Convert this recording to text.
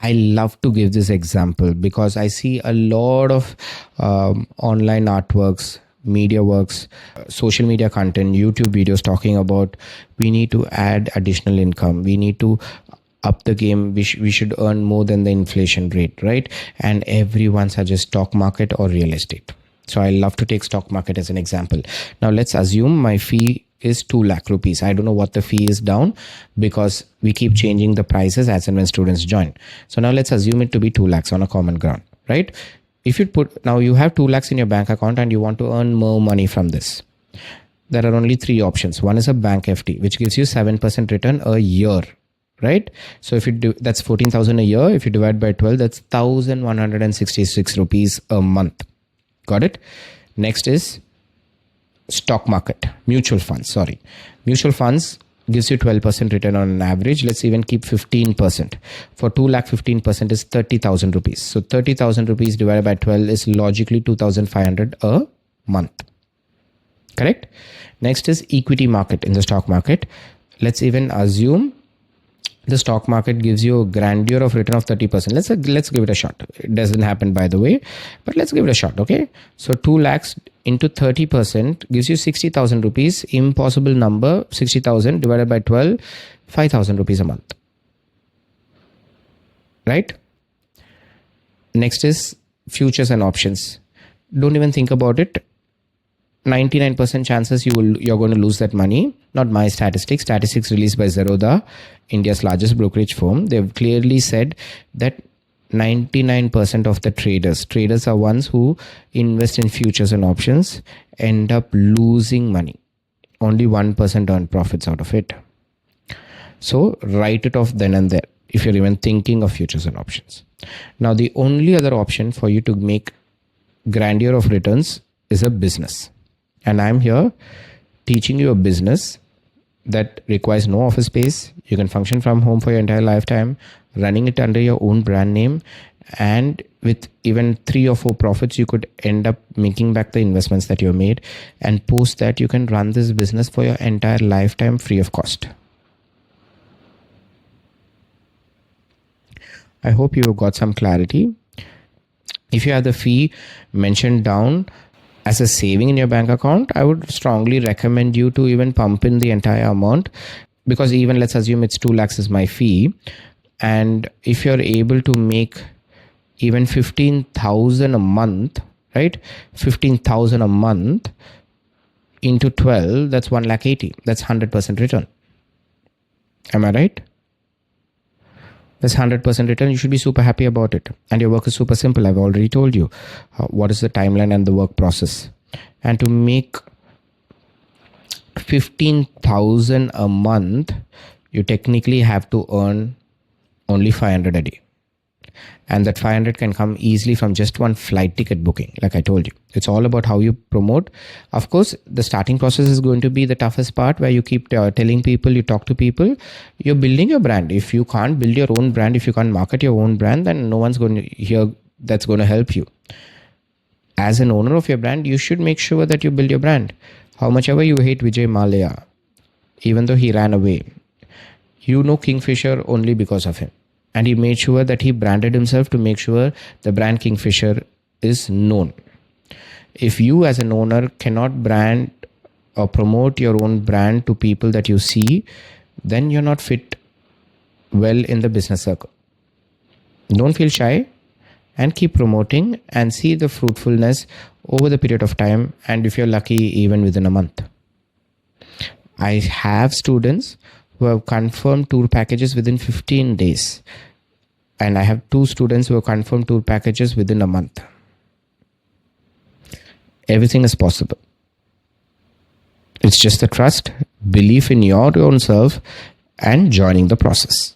I love to give this example because I see a lot of online artworks, media works, social media content, YouTube videos talking about we need to add additional income. We need to up the game. We should earn more than the inflation rate, right? And everyone suggests stock market or real estate. So I love to take stock market as an example. Now let's assume my fee is 2 lakh rupees. I don't know what the fee is down because we keep changing the prices as and when students join. So now let's assume it to be 2 lakhs on a common ground, right? If you now you have 2 lakhs in your bank account and you want to earn more money from this, there are only 3 options. One is a bank FD, which gives you 7% return a year, right? So if you do, that's 14,000 a year. If you divide by 12, that's 1,166 rupees a month. Got it? Next is stock market, mutual funds. Mutual funds gives you 12% return on an average. Let's even keep 15%. For 2 lakh, 15% is 30,000 rupees. So 30,000 rupees divided by 12 is logically 2,500 a month. Correct? Next is equity market in the stock market. Let's even assume the stock market gives you a grandeur of return of 30%. Let's give it a shot. It doesn't happen, by the way, but let's give it a shot. Okay. So 2 lakhs into 30% gives you 60,000 rupees. Impossible number. 60,000 divided by 12, 5,000 rupees a month. Right? Next is futures and options. Don't even think about it. 99% chances you're going to lose that money. Not my statistics. Statistics released by Zerodha, India's largest brokerage firm. They've clearly said that 99% of the traders are ones who invest in futures and options, end up losing money. Only 1% earn profits out of it. So write it off then and there if you're even thinking of futures and options. Now the only other option for you to make grandeur of returns is a business. And I'm here teaching you a business that requires no office space. You can function from home for your entire lifetime, running it under your own brand name. And with even 3 or 4 profits, you could end up making back the investments that you made. And post that, you can run this business for your entire lifetime free of cost. I hope you got some clarity. If you have the fee mentioned down as a saving in your bank account, I would strongly recommend you to even pump in the entire amount, because even let's assume it's 2 lakhs is my fee. And if you're able to make even 15,000 a month, right? 15,000 a month into 12, that's 1,80,000. That's 100% return. Am I right? That's 100% return. You should be super happy about it. And your work is super simple. I've already told you what is the timeline and the work process. And to make 15,000 a month, you technically have to earn only 500 a day. And that 500 can come easily from just one flight ticket booking. Like I told you, it's all about how you promote. Of course, the starting process is going to be the toughest part, where you keep telling people, you talk to people, you're building your brand. If you can't build your own brand, if you can't market your own brand, then no one's going to hear that's going to help you. As an owner of your brand, you should make sure that you build your brand. How much ever you hate Vijay Mallya, even though he ran away, you know Kingfisher only because of him. And he made sure that he branded himself to make sure the brand Kingfisher is known. If you as an owner cannot brand or promote your own brand to people that you see, then you're not fit well in the business circle. Don't feel shy and keep promoting and see the fruitfulness over the period of time. And if you're lucky, even within a month. I have students who have confirmed tour packages within 15 days. And I have 2 students who have confirmed tour packages within a month. Everything is possible. It's just the trust, belief in your own self, and joining the process.